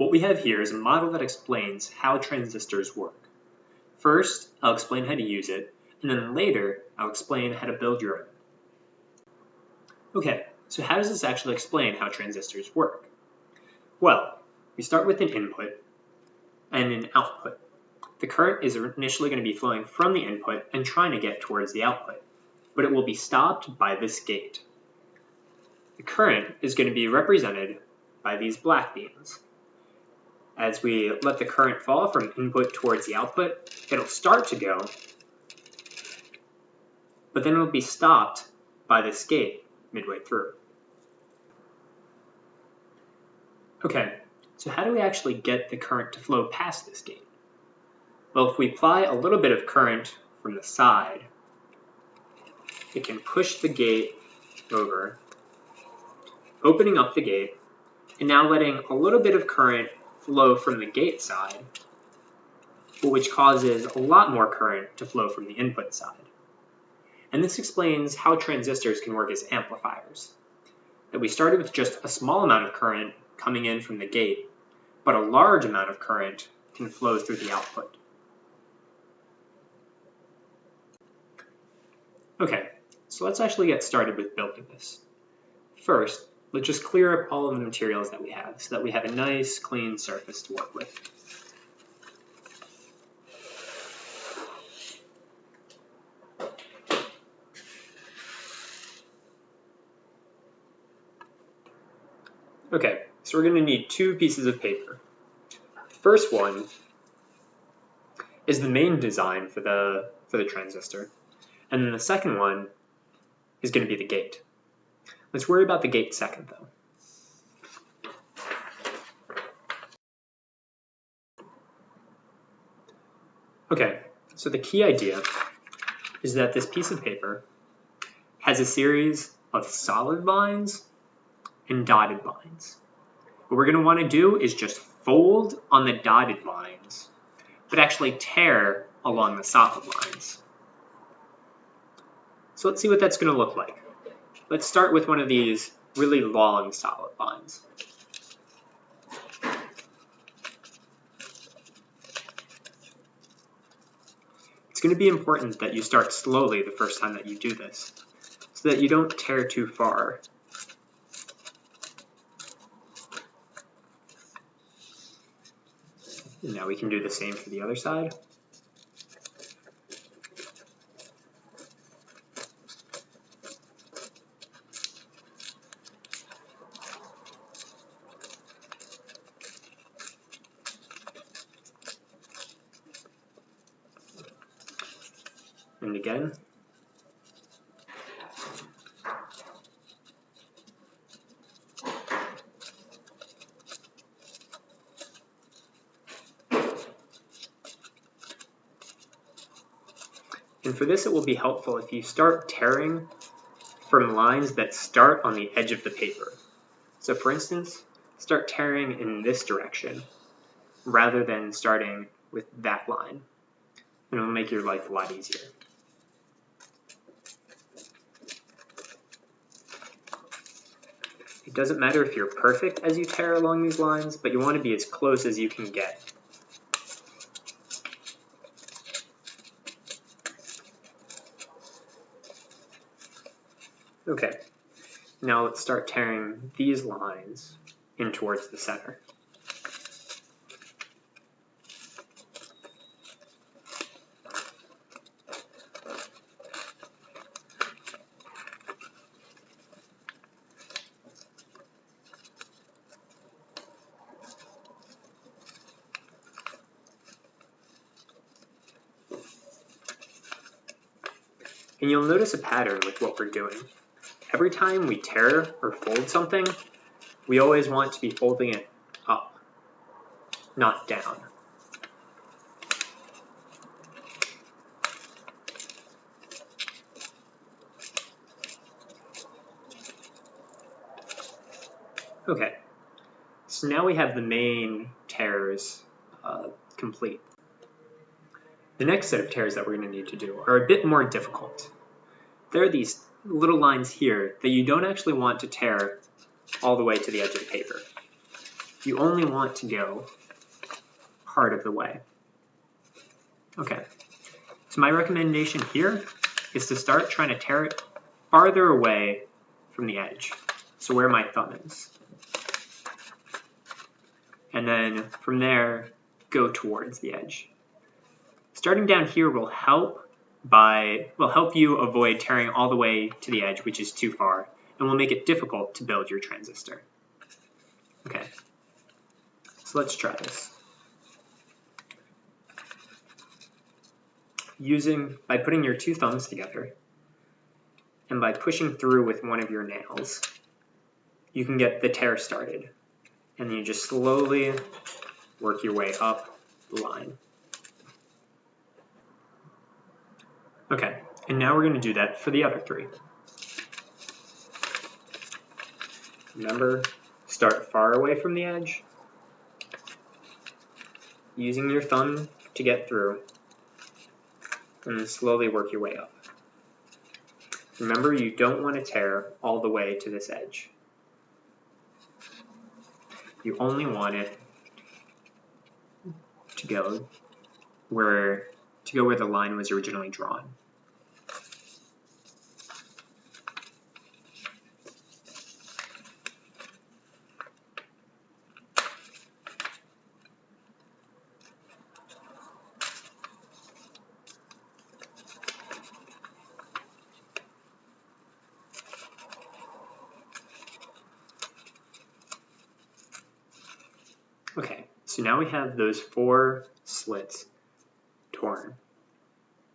What we have here is a model that explains how transistors work. First, I'll explain how to use it, and then later, I'll explain how to build your own. Okay, so how does this actually explain how transistors work? Well, we start with an input and an output. The current is initially going to be flowing from the input and trying to get towards the output, but it will be stopped by this gate. The current is going to be represented by these black beams. As we let the current fall from input towards the output, it'll start to go, but then it'll be stopped by this gate midway through. Okay, so how do we actually get the current to flow past this gate? Well, if we apply a little bit of current from the side, it can push the gate over, opening up the gate, and now letting a little bit of current flow from the gate side, which causes a lot more current to flow from the input side. And this explains how transistors can work as amplifiers. That we started with just a small amount of current coming in from the gate, but a large amount of current can flow through the output. Okay, so let's actually get started with building this. First, let's just clear up all of the materials that we have so that we have a nice, clean surface to work with. Okay, so we're going to need two pieces of paper. The first one is the main design for the transistor, and then the second one is going to be the gate. Let's worry about the gate second, though. Okay, so the key idea is that this piece of paper has a series of solid lines and dotted lines. What we're going to want to do is just fold on the dotted lines, but actually tear along the solid lines. So let's see what that's going to look like. Let's start with one of these really long solid lines. It's going to be important that you start slowly the first time that you do this, so that you don't tear too far. And now we can do the same for the other side. And again. And for this, it will be helpful if you start tearing from lines that start on the edge of the paper. So for instance, start tearing in this direction rather than starting with that line. And it'll make your life a lot easier. It doesn't matter if you're perfect as you tear along these lines, but you want to be as close as you can get. Okay, now let's start tearing these lines in towards the center. And you'll notice a pattern with what we're doing. Every time we tear or fold something, we always want to be folding it up, not down. Okay, so now we have the main tears complete. The next set of tears that we're going to need to do are a bit more difficult. There are these little lines here that you don't actually want to tear all the way to the edge of the paper. you only want to go part of the way. Okay, so my recommendation here is to start trying to tear it farther away from the edge, so where my thumb is. And then from there, go towards the edge. Starting down here will help you avoid tearing all the way to the edge, which is too far, and will make it difficult to build your transistor. Okay, so let's try this. By putting your two thumbs together, and by pushing through with one of your nails, you can get the tear started. And then you just slowly work your way up the line. Okay, and now we're going to do that for the other three. Remember, start far away from the edge, using your thumb to get through, and then slowly work your way up. Remember, you don't want to tear all the way to this edge. You only want it to go where the line was originally drawn. Okay, so now we have those 4 slits torn.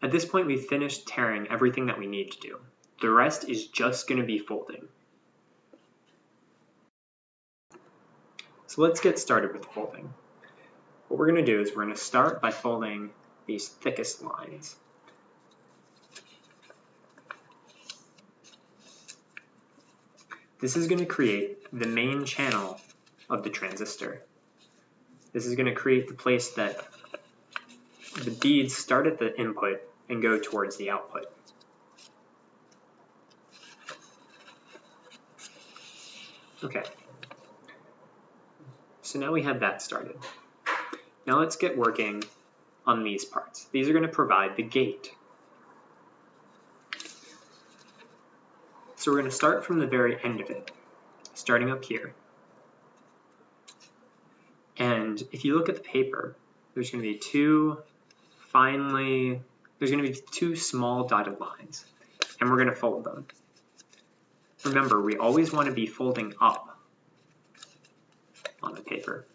At this point, we've finished tearing everything that we need to do. The rest is just going to be folding. So let's get started with folding. What we're going to do is we're going to start by folding these thickest lines. This is going to create the main channel of the transistor. This is going to create the place that the beads start at the input and go towards the output. Okay, so now we have that started. Now let's get working on these parts. These are going to provide the gate. So we're going to start from the very end of it, starting up here. And if you look at the paper, there's going to be two small dotted lines, and we're going to fold them. Remember, we always want to be folding up on the paper.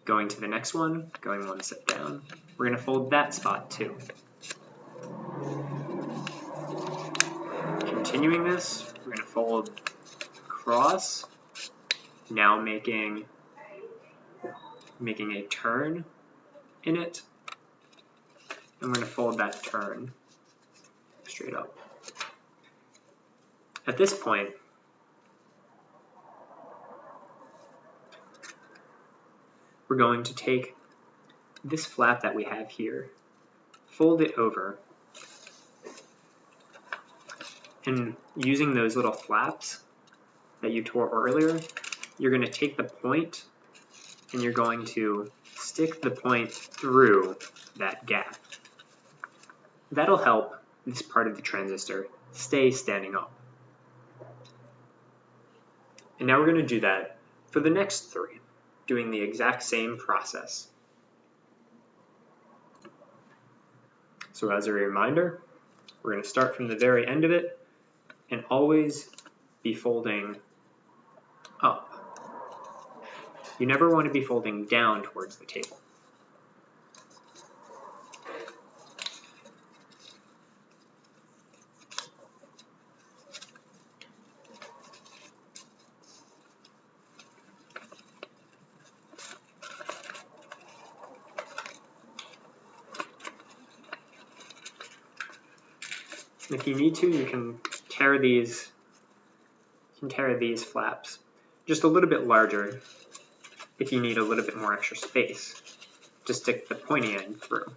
Going to the next one, going one step down, we're going to fold that spot too. Continuing this, we're going to fold across, now making a turn in it, and we're going to fold that turn straight up. At this point, we're going to take this flap that we have here, fold it over, and using those little flaps that you tore earlier, you're going to take the point and you're going to stick the point through that gap. That'll help this part of the transistor stay standing up. And now we're going to do that for the next 3, doing the exact same process. So as a reminder, we're going to start from the very end of it and always be folding up. You never want to be folding down towards the table. If you need to, you can tear these flaps just a little bit larger if you need a little bit more extra space to stick the pointy end through.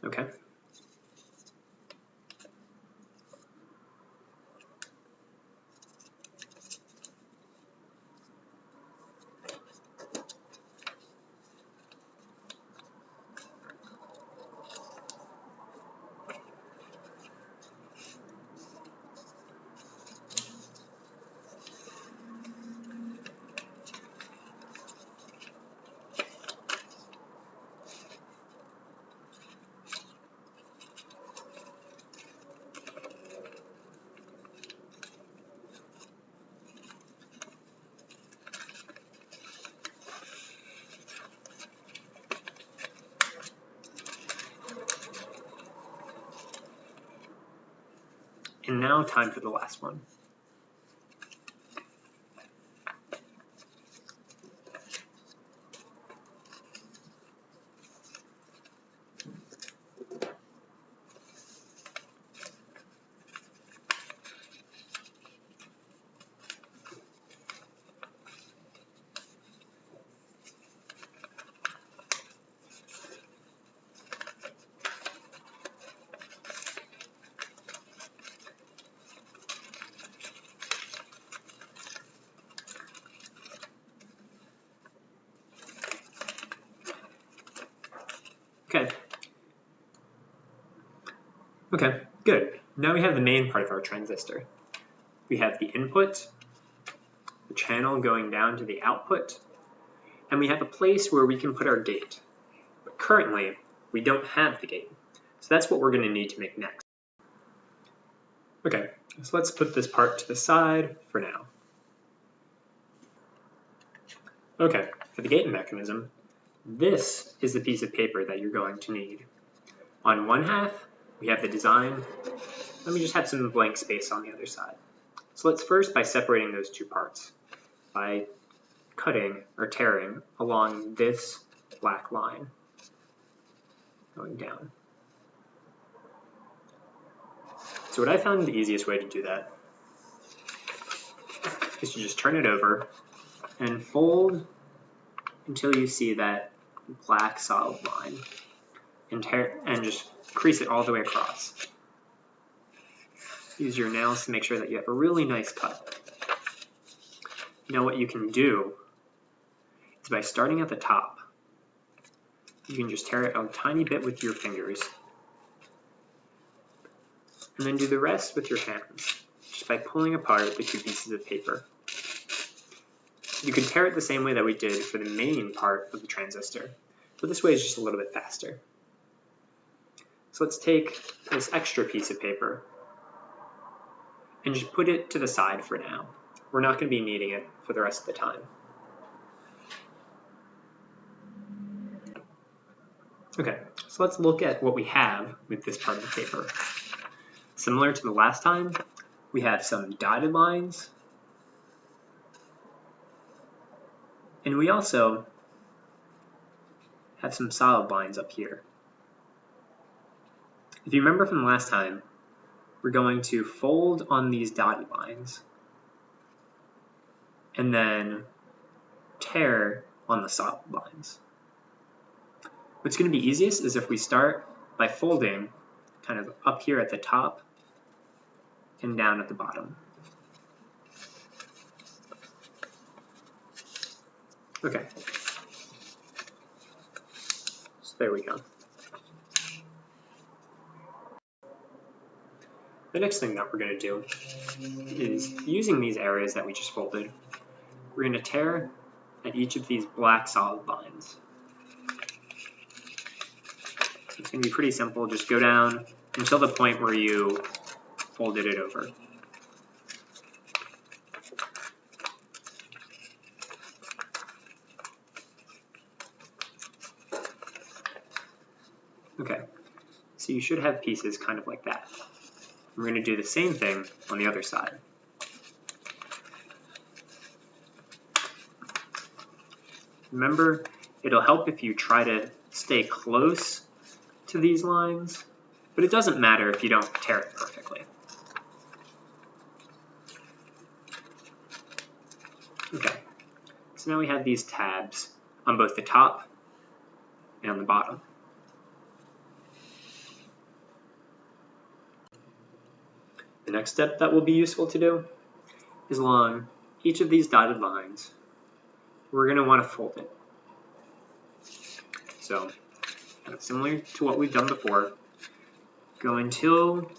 Okay. And now time for the last one. Okay, good. Now we have the main part of our transistor. We have the input, the channel going down to the output, and we have a place where we can put our gate. But currently, we don't have the gate. So that's what we're going to need to make next. Okay, so let's put this part to the side for now. Okay, for the gate mechanism, this is the piece of paper that you're going to need. On one half, we have the design. Let me just have some blank space on the other side. So let's first by separating those two parts by cutting or tearing along this black line going down. So what I found the easiest way to do that is to just turn it over and fold until you see that black solid line and just crease it all the way across. Use your nails to make sure that you have a really nice cut. Now what you can do is by starting at the top, you can just tear it a tiny bit with your fingers and then do the rest with your hands, just by pulling apart the two pieces of paper. You can tear it the same way that we did for the main part of the transistor, but this way is just a little bit faster. So let's take this extra piece of paper and just put it to the side for now. We're not going to be needing it for the rest of the time. Okay, so let's look at what we have with this part of the paper. Similar to the last time, we have some dotted lines, and we also have some solid lines up here. If you remember from last time, we're going to fold on these dotted lines and then tear on the solid lines. What's going to be easiest is if we start by folding kind of up here at the top and down at the bottom. Okay, so there we go. The next thing that we're going to do is, using these areas that we just folded, we're going to tear at each of these black solid lines. So it's going to be pretty simple. Just go down until the point where you folded it over. Okay, so you should have pieces kind of like that. We're going to do the same thing on the other side. Remember, it'll help if you try to stay close to these lines, but it doesn't matter if you don't tear it perfectly. Okay, so now we have these tabs on both the top and on the bottom. The next step that will be useful to do is along each of these dotted lines, we're going to want to fold it. So, kind of similar to what we've done before, go until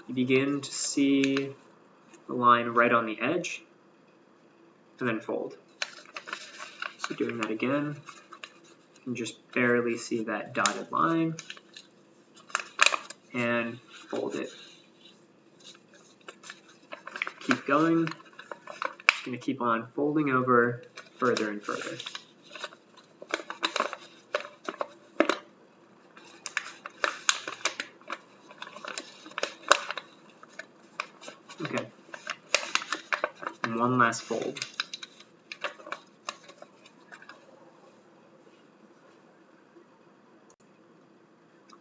you begin to see the line right on the edge, and then fold. So doing that again, you can just barely see that dotted line, and fold it. Keep going. Just going to keep on folding over further and further. Okay. And one last fold.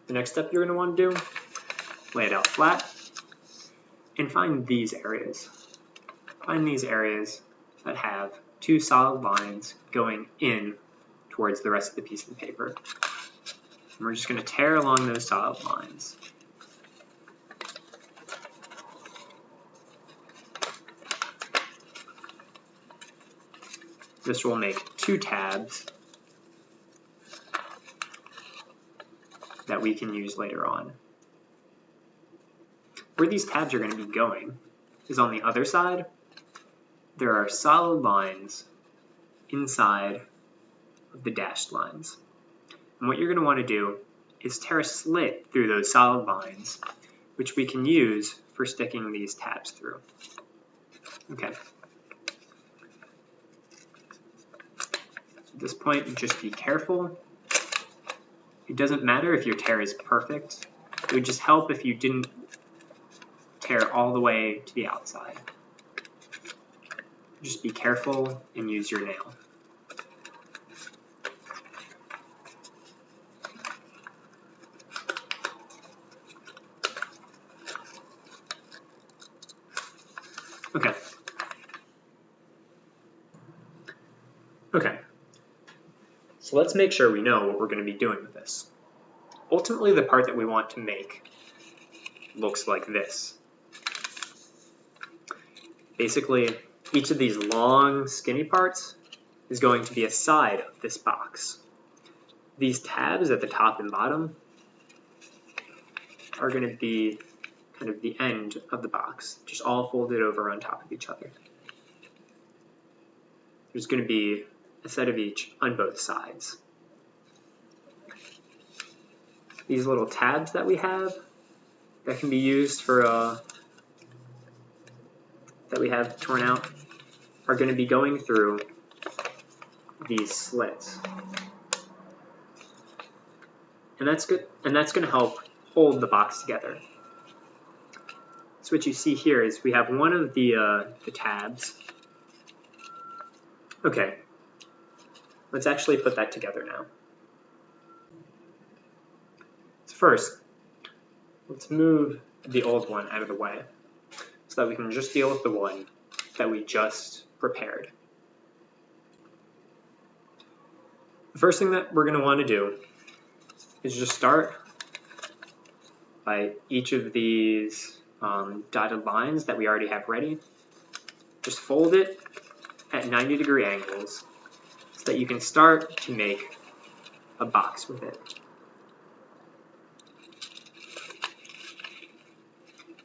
The next step you're going to want to do, lay it out flat, and find these areas. Find these areas that have two solid lines going in towards the rest of the piece of the paper. And we're just going to tear along those solid lines. This will make two tabs that we can use later on. Where these tabs are going to be going is on the other side. There are solid lines inside of the dashed lines. And what you're going to want to do is tear a slit through those solid lines, which we can use for sticking these tabs through. Okay. At this point, just be careful. It doesn't matter if your tear is perfect. It would just help if you didn't tear all the way to the outside. Just be careful and use your nail. Okay. Okay. So let's make sure we know what we're going to be doing with this. Ultimately, the part that we want to make looks like this. Basically, each of these long, skinny parts is going to be a side of this box. These tabs at the top and bottom are going to be kind of the end of the box, just all folded over on top of each other. There's going to be a set of each on both sides. These little tabs that we have that can be used for that we have torn out are going to be going through these slits. And that's good, and that's going to help hold the box together. So what you see here is we have one of the tabs. Okay, let's actually put that together now. So first, let's move the old one out of the way so that we can just deal with the one that we just prepared. The first thing that we're going to want to do is just start by each of these dotted lines that we already have ready. Just fold it at 90-degree angles so that you can start to make a box with it.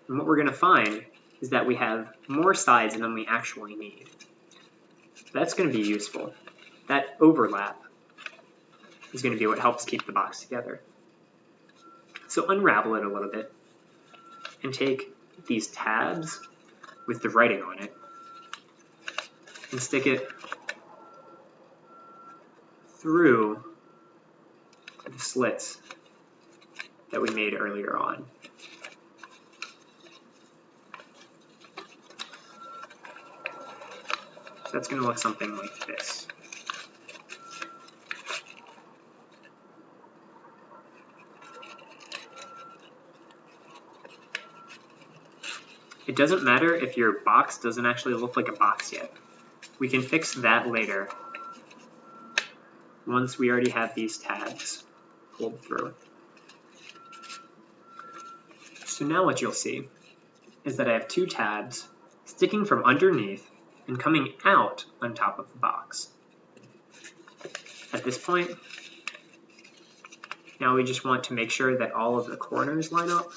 And what we're going to find is that we have more sides than we actually need. That's going to be useful. That overlap is going to be what helps keep the box together. So unravel it a little bit and take these tabs with the writing on it and stick it through the slits that we made earlier on. So that's going to look something like this. It doesn't matter if your box doesn't actually look like a box yet. We can fix that later once we already have these tabs pulled through. So now what you'll see is that I have two tabs sticking from underneath and coming out on top of the box. At this point, now we just want to make sure that all of the corners line up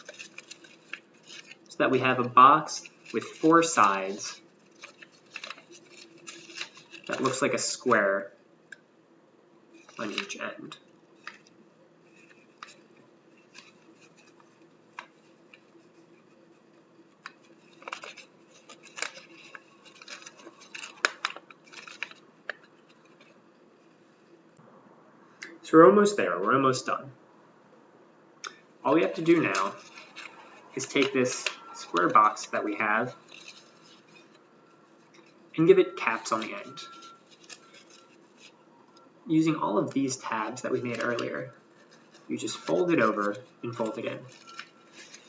so that we have a box with 4 sides that looks like a square on each end. So we're almost there, we're almost done. All we have to do now is take this square box that we have and give it caps on the end. Using all of these tabs that we made earlier, you just fold it over and fold it in.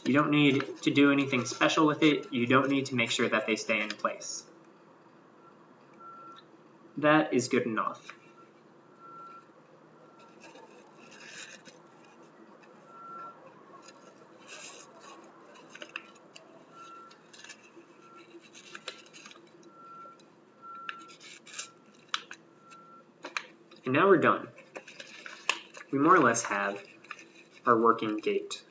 You don't need to do anything special with it. You don't need to make sure that they stay in place. That is good enough. And now we're done. We more or less have our working gate.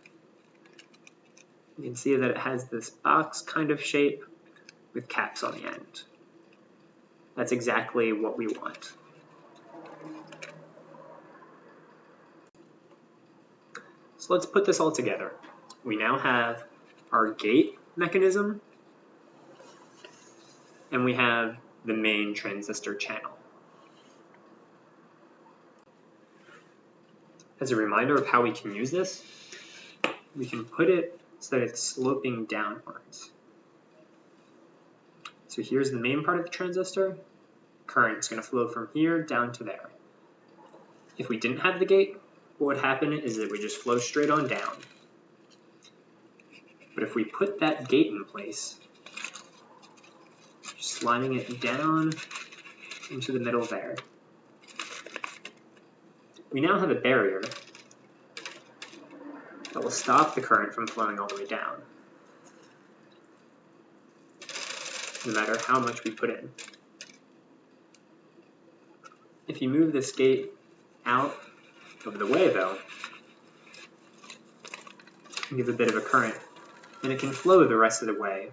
You can see that it has this box kind of shape with caps on the end. That's exactly what we want. So let's put this all together. We now have our gate mechanism, and we have the main transistor channel. As a reminder of how we can use this, we can put it so that it's sloping downwards. So here's the main part of the transistor. Current is going to flow from here down to there. If we didn't have the gate, what would happen is it would just flow straight on down. But if we put that gate in place, just sliding it down into the middle there, we now have a barrier that will stop the current from flowing all the way down, no matter how much we put in. If you move this gate out of the way, though, and give a bit of a current, then it can flow the rest of the way